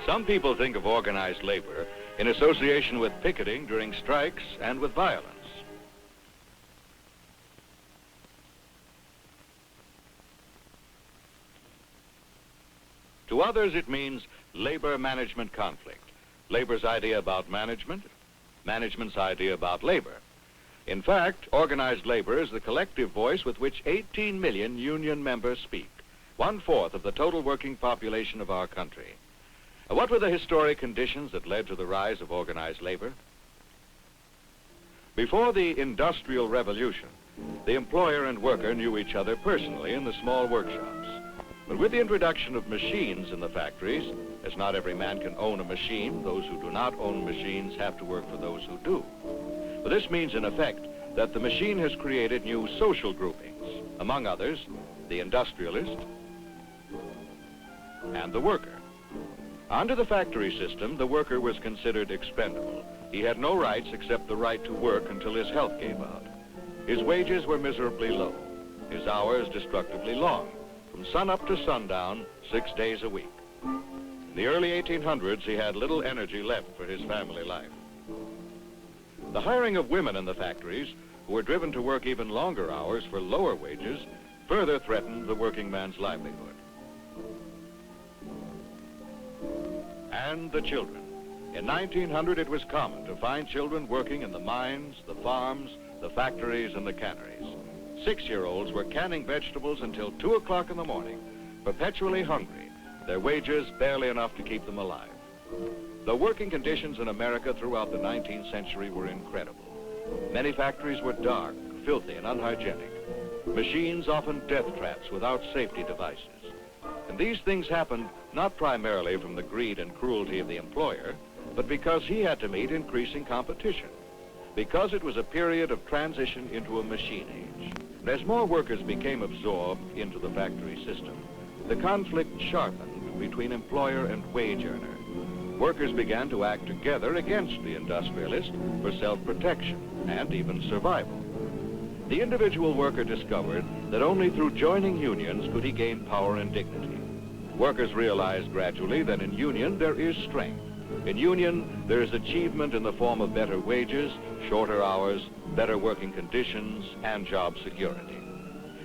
Some people think of organized labor in association with picketing during strikes and with violence. To others, it means labor management conflict. Labor's idea about management, management's idea about labor. In fact, organized labor is the collective voice with which 18 million union members speak, 1/4 of the total working population of our country. What were the historic conditions that led to the rise of organized labor? Before the Industrial Revolution, the employer and worker knew each other personally in the small workshops. But with the introduction of machines in the factories, as not every man can own a machine, those who do not own machines have to work for those who do. But this means, in effect, that the machine has created new social groupings, among others, the industrialist and the worker. Under the factory system, the worker was considered expendable. He had no rights except the right to work until his health gave out. His wages were miserably low, his hours destructively long, from sunup to sundown, 6 days a week. In the early 1800s, he had little energy left for his family life. The hiring of women in the factories, who were driven to work even longer hours for lower wages, further threatened the working man's livelihood. And the children. In 1900, it was common to find children working in the mines, the farms, the factories, and the canneries. 6-year-olds were canning vegetables until 2 o'clock in the morning, perpetually hungry, their wages barely enough to keep them alive. The working conditions in America throughout the 19th century were incredible. Many factories were dark, filthy, and unhygienic. Machines often death traps without safety devices. And these things happened not primarily from the greed and cruelty of the employer, but because he had to meet increasing competition, because it was a period of transition into a machine age. And as more workers became absorbed into the factory system, the conflict sharpened between employer and wage earner. Workers began to act together against the industrialist for self-protection and even survival. The individual worker discovered that only through joining unions could he gain power and dignity. Workers realized gradually that in union there is strength. In union, there is achievement in the form of better wages, shorter hours, better working conditions, and job security.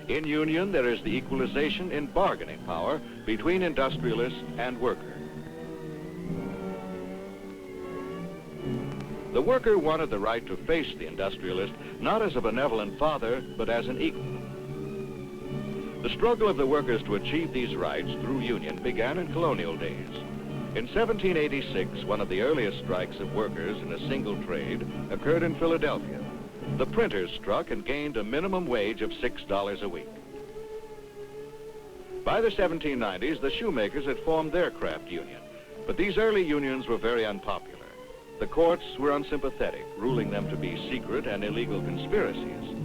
In union, there is the equalization in bargaining power between industrialist and worker. The worker wanted the right to face the industrialist not as a benevolent father, but as an equal. The struggle of the workers to achieve these rights through union began in colonial days. In 1786, one of the earliest strikes of workers in a single trade occurred in Philadelphia. The printers struck and gained a minimum wage of $6 a week. By the 1790s, the shoemakers had formed their craft union, but these early unions were very unpopular. The courts were unsympathetic, ruling them to be secret and illegal conspiracies.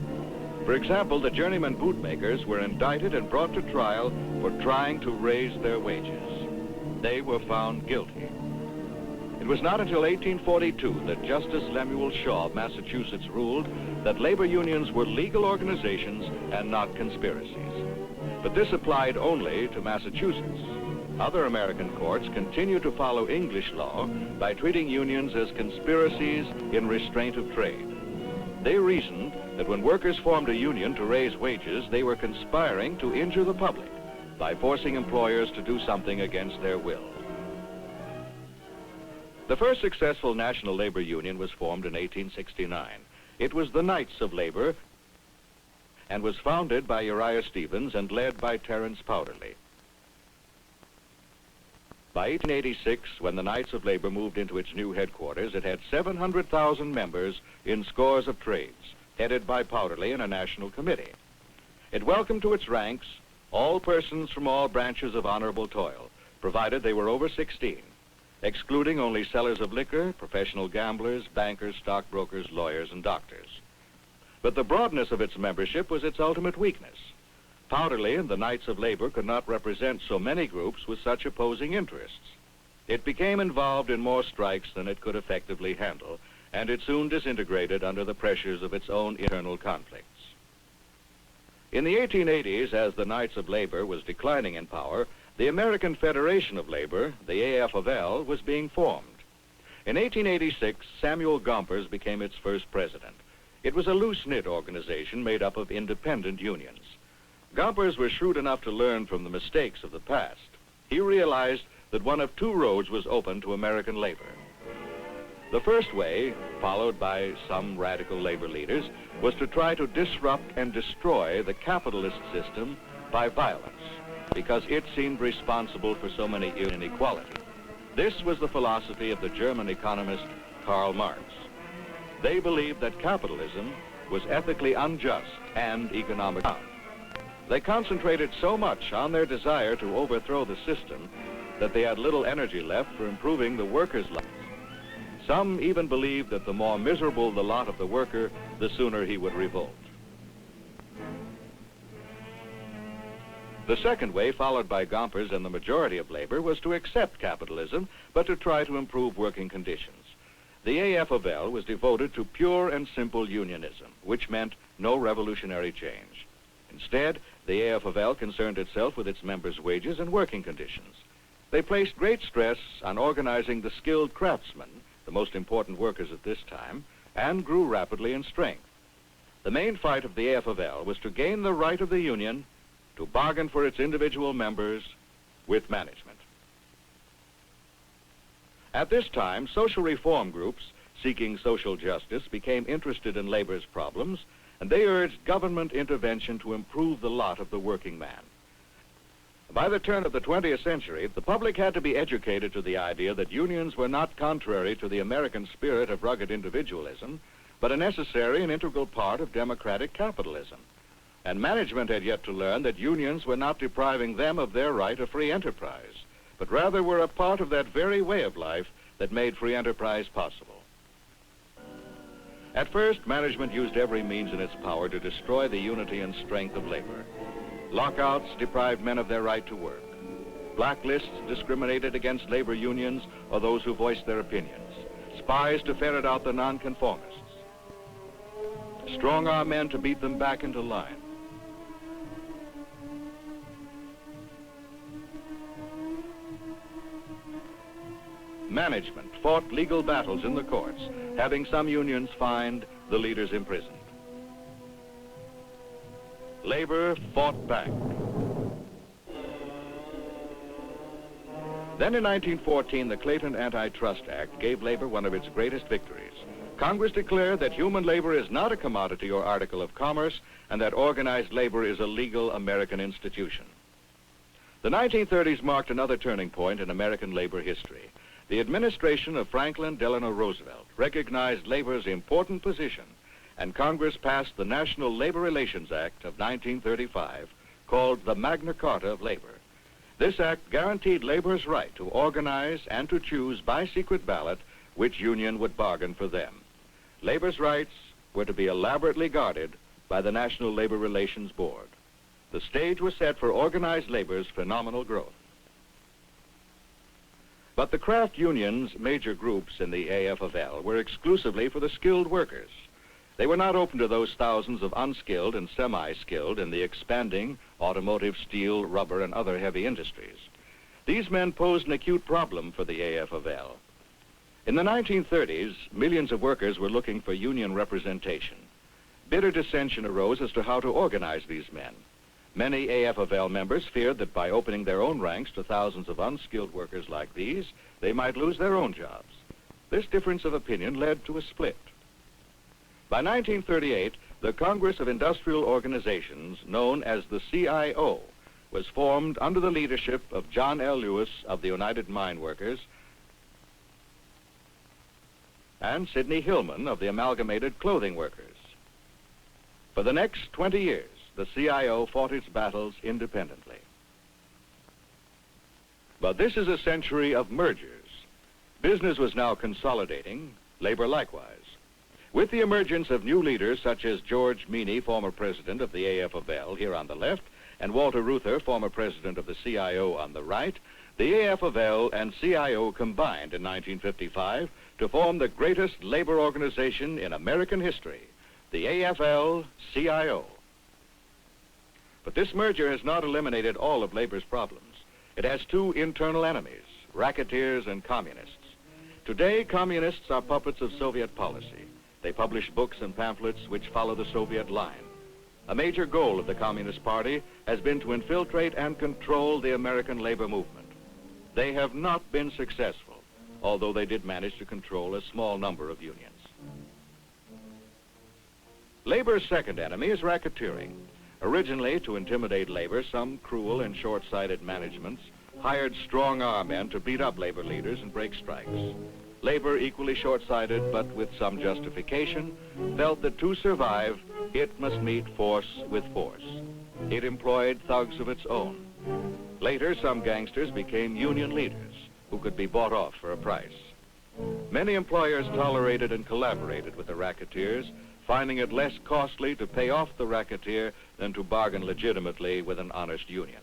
For example, the journeyman bootmakers were indicted and brought to trial for trying to raise their wages. They were found guilty. It was not until 1842 that Justice Lemuel Shaw of Massachusetts ruled that labor unions were legal organizations and not conspiracies. But this applied only to Massachusetts. Other American courts continued to follow English law by treating unions as conspiracies in restraint of trade. They reasoned that when workers formed a union to raise wages, they were conspiring to injure the public by forcing employers to do something against their will. The first successful national labor union was formed in 1869. It was the Knights of Labor and was founded by Uriah Stevens and led by Terence Powderly. By 1886, when the Knights of Labor moved into its new headquarters, it had 700,000 members in scores of trades, headed by Powderly and a national committee. It welcomed to its ranks all persons from all branches of honorable toil, provided they were over 16, excluding only sellers of liquor, professional gamblers, bankers, stockbrokers, lawyers, and doctors. But the broadness of its membership was its ultimate weakness. Powderly and the Knights of Labor could not represent so many groups with such opposing interests. It became involved in more strikes than it could effectively handle, and it soon disintegrated under the pressures of its own internal conflicts. In the 1880s, as the Knights of Labor was declining in power, the American Federation of Labor, the AF-of-L, was being formed. In 1886, Samuel Gompers became its first president. It was a loose-knit organization made up of independent unions. Gompers was shrewd enough to learn from the mistakes of the past. He realized that one of two roads was open to American labor. The first way, followed by some radical labor leaders, was to try to disrupt and destroy the capitalist system by violence, because it seemed responsible for so many inequality. This was the philosophy of the German economist Karl Marx. They believed that capitalism was ethically unjust and economic harm. They concentrated so much on their desire to overthrow the system that they had little energy left for improving the workers' lives. Some even believed that the more miserable the lot of the worker, the sooner he would revolt. The second way, followed by Gompers and the majority of labor, was to accept capitalism, but to try to improve working conditions. The AF-of-L was devoted to pure and simple unionism, which meant no revolutionary change. Instead, the AF-of-L concerned itself with its members' wages and working conditions. They placed great stress on organizing the skilled craftsmen, the most important workers at this time, and grew rapidly in strength. The main fight of the AF-of-L was to gain the right of the union to bargain for its individual members with management. At this time, social reform groups seeking social justice became interested in labor's problems, and they urged government intervention to improve the lot of the working man. By the turn of the 20th century, the public had to be educated to the idea that unions were not contrary to the American spirit of rugged individualism, but a necessary and integral part of democratic capitalism. And management had yet to learn that unions were not depriving them of their right of free enterprise, but rather were a part of that very way of life that made free enterprise possible. At first, management used every means in its power to destroy the unity and strength of labor. Lockouts deprived men of their right to work. Blacklists discriminated against labor unions or those who voiced their opinions. Spies to ferret out the nonconformists. Strong-arm men to beat them back into line. Management fought legal battles in the courts, having some unions fined, the leaders imprisoned. Labor fought back. Then in 1914, the Clayton Antitrust Act gave labor one of its greatest victories. Congress declared that human labor is not a commodity or article of commerce, and that organized labor is a legal American institution. The 1930s marked another turning point in American labor history. The administration of Franklin Delano Roosevelt recognized labor's important position, and Congress passed the National Labor Relations Act of 1935, called the Magna Carta of Labor. This act guaranteed labor's right to organize and to choose by secret ballot which union would bargain for them. Labor's rights were to be elaborately guarded by the National Labor Relations Board. The stage was set for organized labor's phenomenal growth. But the craft unions, major groups in the AF-of-L, were exclusively for the skilled workers. They were not open to those thousands of unskilled and semi-skilled in the expanding automotive, steel, rubber, and other heavy industries. These men posed an acute problem for the AF-of-L. In the 1930s, millions of workers were looking for union representation. Bitter dissension arose as to how to organize these men. Many AF-of-L members feared that by opening their own ranks to thousands of unskilled workers like these, they might lose their own jobs. This difference of opinion led to a split. By 1938, the Congress of Industrial Organizations, known as the CIO, was formed under the leadership of John L. Lewis of the United Mine Workers and Sidney Hillman of the Amalgamated Clothing Workers. For the next 20 years, the CIO fought its battles independently. But this is a century of mergers. Business was now consolidating, labor likewise. With the emergence of new leaders such as George Meany, former president of the AF-of-L, here on the left, and Walter Reuther, former president of the CIO, on the right, the AF-of-L and CIO combined in 1955 to form the greatest labor organization in American history, the AFL-CIO. But this merger has not eliminated all of labor's problems. It has two internal enemies, racketeers and communists. Today, communists are puppets of Soviet policy. They publish books and pamphlets which follow the Soviet line. A major goal of the Communist Party has been to infiltrate and control the American labor movement. They have not been successful, although they did manage to control a small number of unions. Labor's second enemy is racketeering. Originally, to intimidate labor, some cruel and short-sighted managements hired strong-arm men to beat up labor leaders and break strikes. Labor, equally short-sighted but with some justification, felt that to survive, it must meet force with force. It employed thugs of its own. Later, some gangsters became union leaders who could be bought off for a price. Many employers tolerated and collaborated with the racketeers, finding it less costly to pay off the racketeer than to bargain legitimately with an honest union.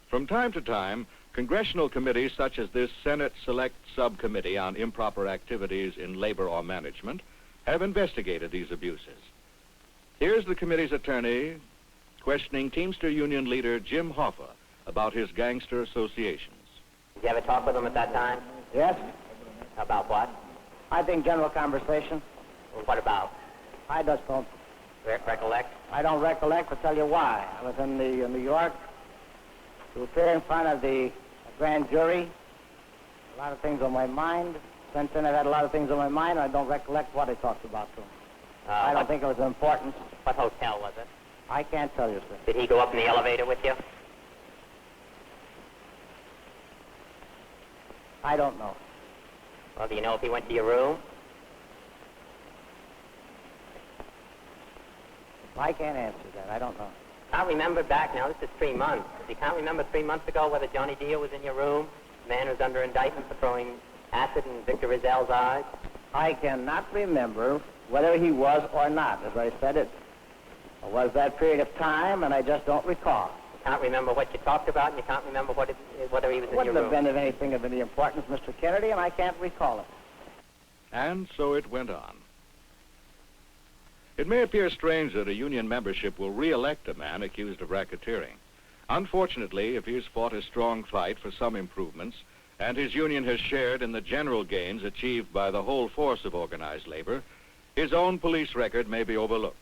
From time to time, congressional committees such as this Senate Select Subcommittee on Improper Activities in Labor or Management have investigated these abuses. Here's the committee's attorney questioning Teamster Union leader Jim Hoffa about his gangster associations. Did you ever talk with him at that time? Yes, About what? I think general conversation. Well, what about? I just don't. Recollect? I don't recollect, but tell you why. I was in New York to appear in front of the grand jury. A lot of things on my mind. Since then, I've had a lot of things on my mind, and I don't recollect what I talked about to him. I don't think it was important. What hotel was it? I can't tell you, sir. Did he go up in the elevator with you? I don't know. Well, do you know if he went to your room? I can't answer that. I don't know. I remember back now, this is 3 months. You can't remember 3 months ago whether Johnny Deal was in your room? The man who's under indictment for throwing acid in Victor Rizal's eyes? I cannot remember whether he was or not. As I said, it was that period of time, and I just don't recall. You can't remember what you talked about, and you can't remember whether he was in your Wouldn't have room? been of anything of any importance, Mr. Kennedy, and I can't recall it. And so it went on. It may appear strange that a union membership will re-elect a man accused of racketeering. Unfortunately, if he has fought a strong fight for some improvements, and his union has shared in the general gains achieved by the whole force of organized labor, his own police record may be overlooked.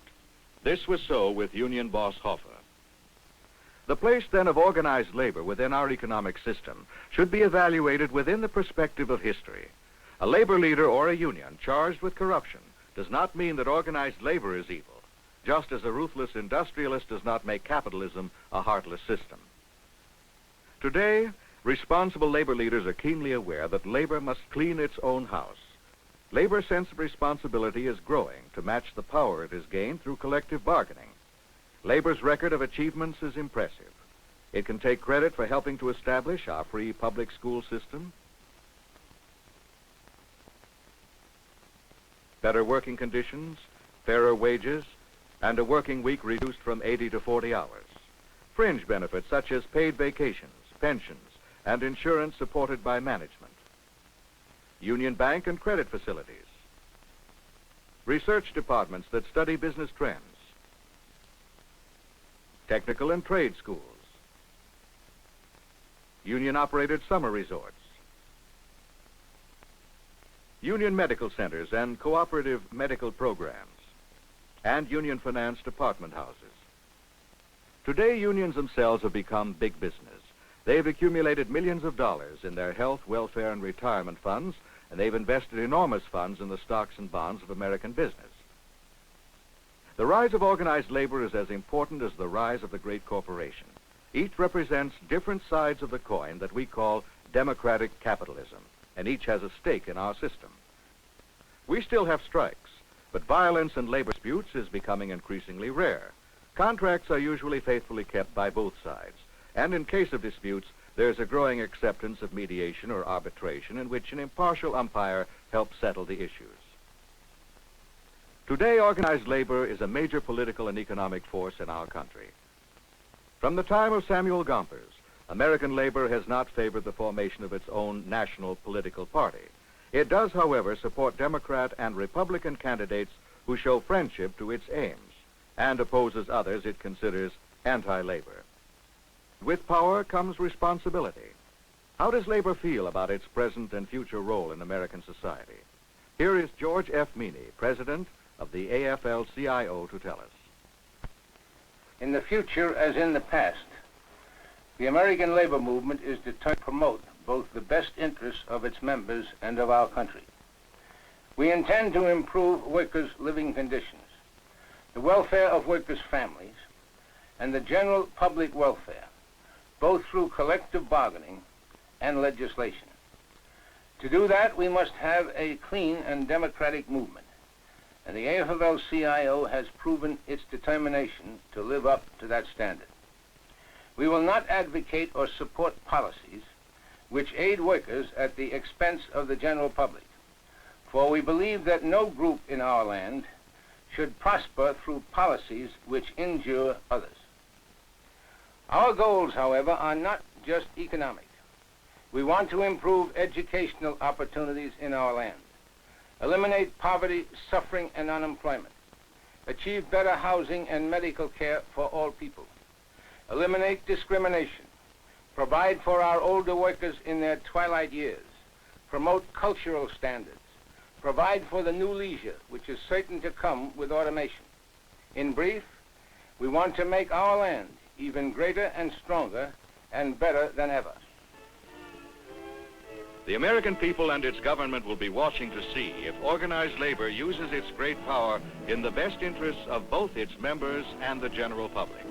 This was so with union boss Hoffa. The place, then, of organized labor within our economic system should be evaluated within the perspective of history. A labor leader or a union charged with corruption does not mean that organized labor is evil, just as a ruthless industrialist does not make capitalism a heartless system. Today, responsible labor leaders are keenly aware that labor must clean its own house. Labor's sense of responsibility is growing to match the power it has gained through collective bargaining. Labor's record of achievements is impressive. It can take credit for helping to establish our free public school system, better working conditions, fairer wages, and a working week reduced from 80 to 40 hours. Fringe benefits such as paid vacations, pensions, and insurance supported by management. Union bank and credit facilities. Research departments that study business trends. Technical and trade schools. Union-operated summer resorts. Union medical centers and cooperative medical programs. And union-financed apartment houses. Today, unions themselves have become big business. They've accumulated millions of dollars in their health, welfare, and retirement funds, and they've invested enormous funds in the stocks and bonds of American business. The rise of organized labor is as important as the rise of the great corporation. Each represents different sides of the coin that we call democratic capitalism, and each has a stake in our system. We still have strikes, but violence and labor disputes is becoming increasingly rare. Contracts are usually faithfully kept by both sides, and in case of disputes, there's a growing acceptance of mediation or arbitration in which an impartial umpire helps settle the issues. Today, organized labor is a major political and economic force in our country. From the time of Samuel Gompers, American labor has not favored the formation of its own national political party. It does, however, support Democrat and Republican candidates who show friendship to its aims. and opposes others it considers anti-labor. With power comes responsibility. How does labor feel about its present and future role in American society? Here is George F. Meany, president of the AFL-CIO, to tell us. In the future, as in the past, the American labor movement is determined to promote both the best interests of its members and of our country. We intend to improve workers' living conditions, the welfare of workers' families, and the general public welfare, both through collective bargaining and legislation. To do that, we must have a clean and democratic movement, and the AFL-CIO has proven its determination to live up to that standard. We will not advocate or support policies which aid workers at the expense of the general public, for we believe that no group in our land should prosper through policies which injure others. Our goals, however, are not just economic. We want to improve educational opportunities in our land, eliminate poverty, suffering, and unemployment, achieve better housing and medical care for all people, eliminate discrimination, provide for our older workers in their twilight years, promote cultural standards, provide for the new leisure which is certain to come with automation. In brief, we want to make our land even greater and stronger and better than ever. The American people and its government will be watching to see if organized labor uses its great power in the best interests of both its members and the general public.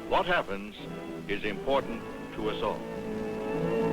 What happens is important to us all.